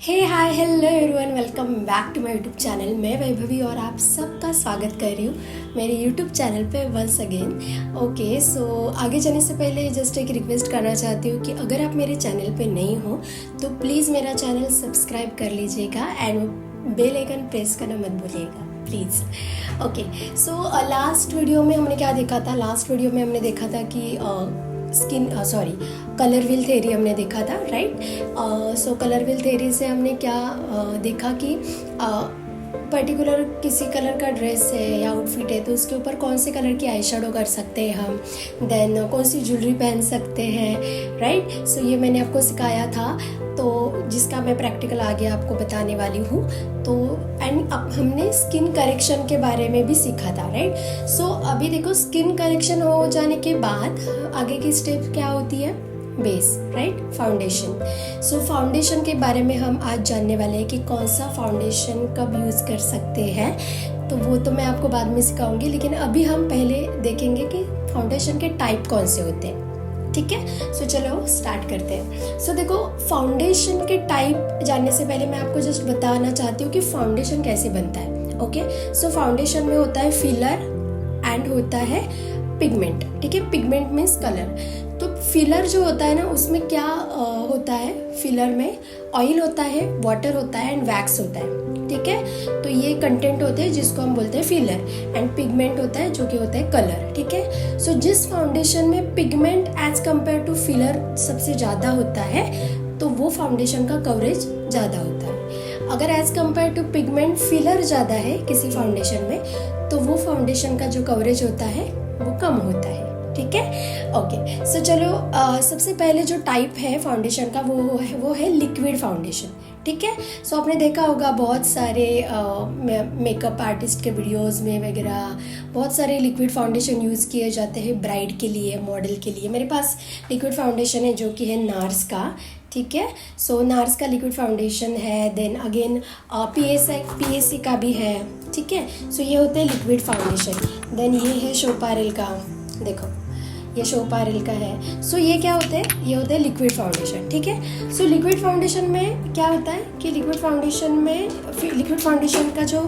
Hey hi hello everyone, welcome back to my YouTube channel. मैं वैभवी और आप सबका स्वागत कर रही हूँ मेरे यूट्यूब चैनल पे वंस अगेन। ओके, सो आगे जाने से पहले जस्ट एक रिक्वेस्ट करना चाहती हूँ कि अगर आप मेरे चैनल पे नहीं हो तो प्लीज़ मेरा चैनल सब्सक्राइब कर लीजिएगा एंड बेल आइकन प्रेस करना मत भूलिएगा please. Okay, so last video में हमने क्या देखा था? लास्ट वीडियो में हमने देखा था कि कलर व्हील थ्योरी हमने देखा था, राइट। सो कलर व्हील थ्योरी से हमने क्या देखा कि पर्टिकुलर किसी कलर का ड्रेस है या आउटफिट है तो उसके ऊपर कौन से कलर की आई शेडो कर सकते हैं हम, देन कौन सी ज्वेलरी पहन सकते हैं, राइट। सो ये मैंने आपको सिखाया था, तो जिसका मैं प्रैक्टिकल आगे आपको बताने वाली हूँ। तो एंड अब हमने स्किन करेक्शन के बारे में भी सीखा था, राइट। सो अभी देखो, स्किन करेक्शन हो जाने के बाद आगे की स्टेप क्या होती है? Base, right, foundation. So foundation के बारे में हम आज जानने वाले हैं कि कौन सा फाउंडेशन कब यूज़ कर सकते हैं। तो वो तो मैं आपको बाद में सिखाऊंगी, लेकिन अभी हम पहले देखेंगे कि फाउंडेशन के टाइप कौन से होते हैं, ठीक है। सो चलो स्टार्ट करते हैं। सो देखो, फाउंडेशन के टाइप जानने से पहले मैं आपको जस्ट बताना चाहती हूँ कि फाउंडेशन कैसे बनता है। ओके, सो फाउंडेशन में होता है फिलर एंड होता है पिगमेंट, ठीक है। Pigment means colour. तो फिलर जो होता है ना, उसमें क्या होता है? फिलर में ऑयल होता है, वाटर होता है एंड वैक्स होता है, ठीक है। तो ये कंटेंट होते हैं जिसको हम बोलते हैं फिलर, एंड पिगमेंट होता है जो कि होता है कलर, ठीक है। सो जिस फाउंडेशन में pigment as compare to filler सबसे ज़्यादा होता है तो वो फाउंडेशन का कवरेज ज़्यादा होता है। अगर as compare to pigment filler ज़्यादा है किसी फाउंडेशन में तो वो फाउंडेशन का जो कवरेज होता है वो कम होता है, ठीक है। ओके, सो चलो सबसे पहले जो टाइप है फाउंडेशन का वो है लिक्विड फाउंडेशन, ठीक है। सो आपने देखा होगा बहुत सारे मेकअप आर्टिस्ट के वीडियोस में वगैरह बहुत सारे लिक्विड फाउंडेशन यूज़ किए जाते हैं ब्राइड के लिए, मॉडल के लिए। मेरे पास लिक्विड फाउंडेशन है जो कि है नार्स का, ठीक है। सो नार्स का लिक्विड फाउंडेशन है, देन अगेन पीएससी का भी है, ठीक है। सो ये होते हैं लिक्विड फाउंडेशन। देन ये है शोपारेल का, देखो ये शोपारेल का है। सो ये क्या होते हैं? ये होते हैं लिक्विड फाउंडेशन, ठीक है। सो लिक्विड फाउंडेशन में क्या होता है कि लिक्विड फाउंडेशन का जो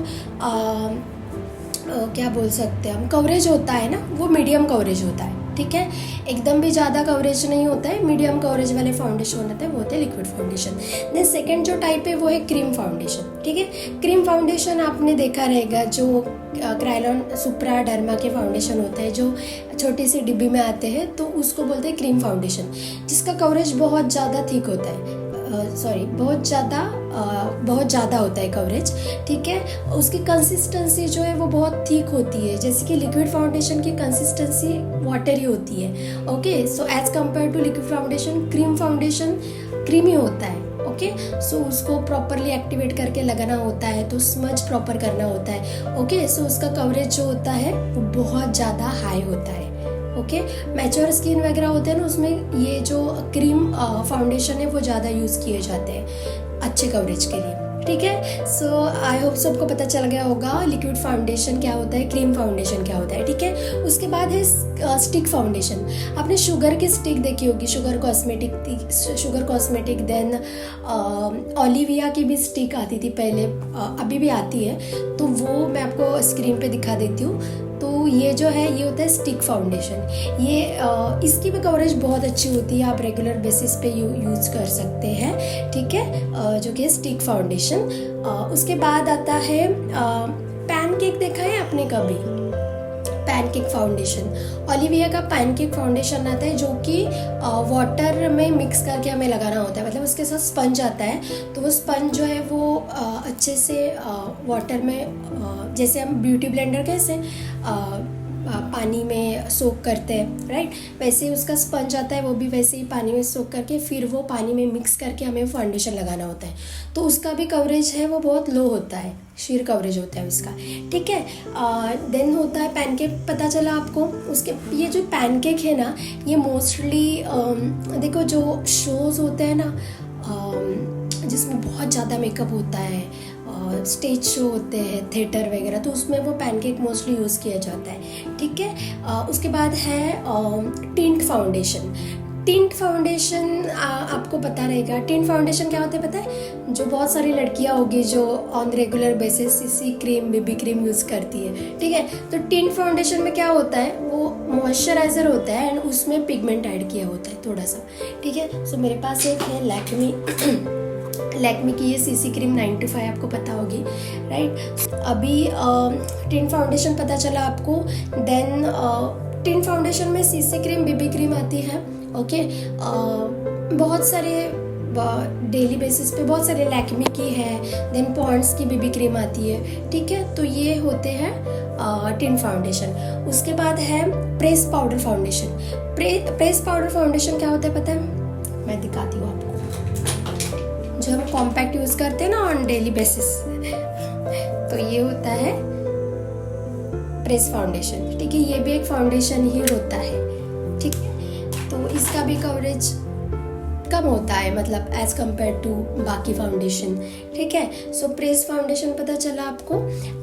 क्या बोल सकते हैं हम, कवरेज होता है ना, वो मीडियम कवरेज होता है, ठीक है। एकदम भी ज़्यादा कवरेज नहीं होता है, मीडियम कवरेज वाले फाउंडेशन होते हैं, वो होते हैं लिक्विड फाउंडेशन। देन सेकंड जो टाइप है वो है क्रीम फाउंडेशन, ठीक है। क्रीम फाउंडेशन आपने देखा रहेगा, जो क्रायोलन सुप्रा डर्मा के फाउंडेशन होते हैं जो छोटी सी डिब्बी में आते हैं, तो उसको बोलते हैं क्रीम फाउंडेशन, जिसका कवरेज बहुत ज़्यादा थिक होता है, बहुत ज़्यादा होता है कवरेज, ठीक है। उसकी कंसिस्टेंसी जो है वो बहुत थिक होती है, जैसे कि लिक्विड फाउंडेशन की कंसिस्टेंसी वाटरी होती है। Okay, so as compare to liquid foundation cream foundation creamy होता है। ओके, सो उसको प्रॉपरली एक्टिवेट करके लगाना होता है, तो स्मज प्रॉपर करना होता है। ओके, सो उसका कवरेज जो होता है वो बहुत ज़्यादा हाई होता है। ओके, मैच्योर स्किन वगैरह होते हैं ना, उसमें ये जो क्रीम फाउंडेशन है वो ज़्यादा यूज़ किए जाते हैं अच्छे कवरेज के लिए, ठीक है। सो आई होप सबको पता चल गया होगा लिक्विड फाउंडेशन क्या होता है, क्रीम फाउंडेशन क्या होता है, ठीक है। उसके बाद है स्टिक फाउंडेशन। आपने शुगर की स्टिक देखी होगी, शुगर कॉस्मेटिक, देन ओलिविया की भी स्टिक आती थी पहले, अभी भी आती है, तो वो मैं आपको स्क्रीन पे दिखा देती हूँ। तो ये जो है ये होता है स्टिक फाउंडेशन। ये इसकी भी कवरेज बहुत अच्छी होती है, आप रेगुलर बेसिस पे यूज़ कर सकते हैं, ठीक है, जो कि स्टिक फाउंडेशन। उसके बाद आता है पैनकेक। देखा है आपने कभी पैनकेक फाउंडेशन? ओलिविया का पैनकेक फाउंडेशन आता है जो कि वाटर में मिक्स करके हमें लगाना होता है, मतलब उसके साथ स्पंज आता है, तो वो स्पंज जो है वो अच्छे से वाटर में जैसे हम ब्यूटी ब्लेंडर कैसे पानी में सोक करते हैं, राइट, वैसे ही उसका स्पंज आता है, वो भी वैसे ही पानी में सोक करके फिर वो पानी में मिक्स करके हमें फाउंडेशन लगाना होता है। तो उसका भी कवरेज है वो बहुत लो होता है, शीर कवरेज होता है उसका, ठीक है। देन होता है पैनकेक, पता चला आपको? उसके ये जो पैनकेक है ना, ये मोस्टली देखो जो शोज़ होते हैं ना जिसमें बहुत ज़्यादा मेकअप होता है, स्टेज शो होते हैं, थिएटर वगैरह, तो उसमें वो पैनकेक मोस्टली यूज़ किया जाता है, ठीक है। उसके बाद है टिंट फाउंडेशन। टिंट फाउंडेशन आपको पता रहेगा। टिंट फाउंडेशन क्या होता है पता है? जो बहुत सारी लड़कियां होगी जो on regular basis CC cream, baby cream use करती है, ठीक है। तो टिंट फाउंडेशन में क्या होता है, वो मॉइस्चराइजर होता है एंड उसमें पिगमेंट ऐड किया होता है थोड़ा सा, ठीक है। सो मेरे पास एक है लैक्मी की ये सीसी क्रीम 925, आपको पता होगी, राइट। अभी टिंट फाउंडेशन पता चला आपको। देन टिंट फाउंडेशन में सीसी क्रीम, बेबी क्रीम आती है, ओके। बहुत सारे डेली बेसिस पे बहुत सारे लैक्मी की है, देन पॉन्ड्स की बेबी क्रीम आती है, ठीक है। तो ये होते हैं टिंट फाउंडेशन। उसके बाद है press powder foundation. Press powder foundation क्या होता है पता है? मैं दिखाती हूँ आपको। जो हम कॉम्पैक्ट यूज़ करते हैं ना ऑन डेली बेसिस, तो ये होता है प्रेस फाउंडेशन, ठीक है। ये भी एक फाउंडेशन ही होता है, ठीक है। तो इसका भी कवरेज कम होता है, मतलब एज कम्पेयर टू बाकी फाउंडेशन, ठीक है। सो प्रेस फाउंडेशन पता चला आपको।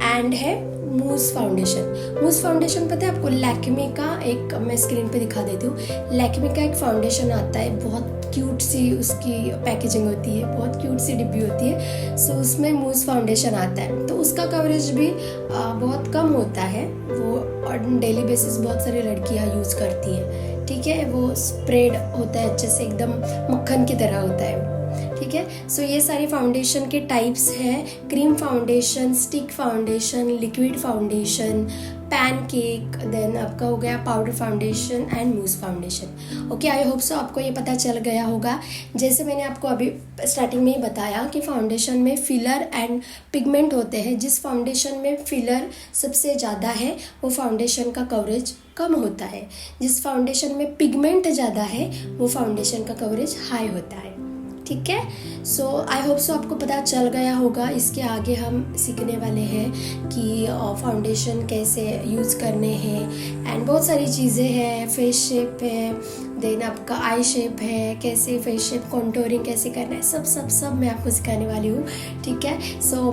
एंड है मूस फाउंडेशन। मूस फाउंडेशन पता है आपको? लैक्मे का एक, मैं स्क्रीन पे दिखा देती हूँ। लैक्मे का एक फाउंडेशन आता है, बहुत क्यूट सी उसकी पैकेजिंग होती है, बहुत क्यूट सी डिब्बी होती है। सो उसमें मूस फाउंडेशन आता है, तो उसका कवरेज भी बहुत कम होता है। वो ऑन डेली बेसिस बहुत सारी लड़कियाँ यूज़ करती हैं, ठीक है। वो स्प्रेड होता है अच्छे से, एकदम मक्खन की तरह होता है, ठीक है। सो ये सारी फाउंडेशन के टाइप्स हैं: cream foundation, stick foundation, liquid foundation, pancake, then आपका हो गया powder foundation and mousse foundation. Okay, I hope so आपको ये पता चल गया होगा। जैसे मैंने आपको अभी स्टार्टिंग में ही बताया कि फाउंडेशन में फिलर एंड पिगमेंट होते हैं। जिस फाउंडेशन में फिलर सबसे ज़्यादा है वो फाउंडेशन का कवरेज कम होता है, जिस फाउंडेशन में पिगमेंट ज़्यादा है वो फाउंडेशन का कवरेज हाई होता है, ठीक है। सो आई होप सो आपको पता चल गया होगा। इसके आगे हम सीखने वाले हैं कि फाउंडेशन कैसे यूज़ करने हैं एंड बहुत सारी चीज़ें हैं। फेस शेप है, देन आपका आई शेप है, कैसे फेस शेप कॉन्टोरिंग कैसे करना है, सब मैं आपको सिखाने वाली हूँ, ठीक है। सो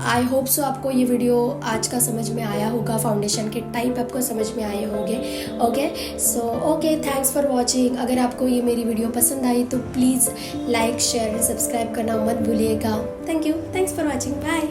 आई होप सो आपको ये वीडियो आज का समझ में आया होगा, फाउंडेशन के टाइप आपको समझ में आए होंगे, okay. So okay, thanks for watching. अगर आपको ये मेरी वीडियो पसंद आई तो प्लीज़ लाइक, शेयर, सब्सक्राइब करना मत भूलिएगा। Thank you, thanks for watching, bye.